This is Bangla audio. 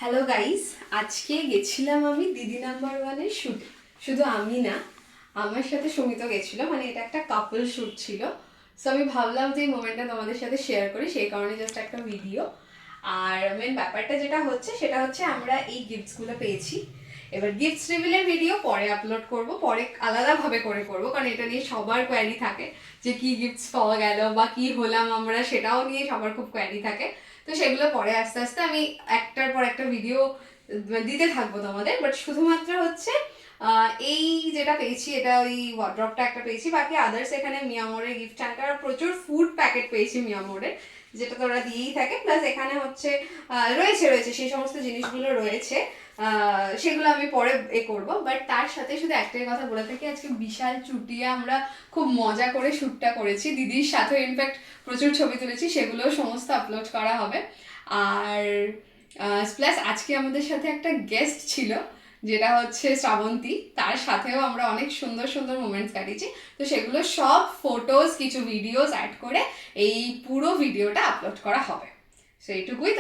হ্যালো গাইস, আজকে গেছিলাম আমি দিদি নাম্বার ওয়ানের শ্যুটে। শুধু আমি না, আমার সাথে সুমিতও গেছিল। মানে এটা একটা কাপল শ্যুট ছিল। সো আমি ভাবলাম যে এই মোমেন্টটা তোমাদের সাথে শেয়ার করি, সেই কারণে জাস্ট একটা ভিডিও। আর মেন ব্যাপারটা যেটা হচ্ছে সেটা হচ্ছে আমরা এই গিফটসগুলো পেয়েছি। এবার গিফটস রিভিলের ভিডিও পরে আপলোড করব, পরে আলাদাভাবে করব, কারণ এটা নিয়ে সবার কোয়ারি থাকে যে কি গিফটস পাওয়া গেল বা কি হলাম আমরা, সেটাও নিয়ে সবার খুব কোয়ারি থাকে। তো সেগুলো পরে আস্তে আস্তে আমি একটার পর একটা ভিডিও দিতে থাকবো তোমাদের। বাট শুধুমাত্র হচ্ছে এই যেটা পেয়েছি, এটা ওই ওয়ার্ড্রপটা একটা পেয়েছি, বাকি আদার্স এখানে মিয়ামোরের গিফট হ্যাঙ্কার আর প্রচুর ফুড প্যাকেট পেয়েছি মিয়ামোরের, যেটা তোরা দিয়েই থাকে। প্লাস এখানে হচ্ছে রয়েছে রয়েছে সেই সমস্ত জিনিসগুলো রয়েছে, সেগুলো আমি পরে করবো। বাট তার সাথে শুধু একটাই কথা বলে থাকি, আজকে বিশাল চুটিয়ে আমরা খুব মজা করে শ্যুটটা করেছি। দিদির সাথে ইনফ্যাক্ট প্রচুর ছবি তুলেছি, সেগুলো সমস্ত আপলোড করা হবে। আর প্লাস আজকে আমাদের সাথে একটা গেস্ট ছিল, যেটা হচ্ছে শ্রাবন্তী। তার সাথেও আমরা অনেক সুন্দর সুন্দর মোমেন্টস কাটিয়েছি। তো সেগুলো সব ফটোজ, কিছু ভিডিওস অ্যাড করে এই পুরো ভিডিওটা আপলোড করা হবে। সো এইটুকুই।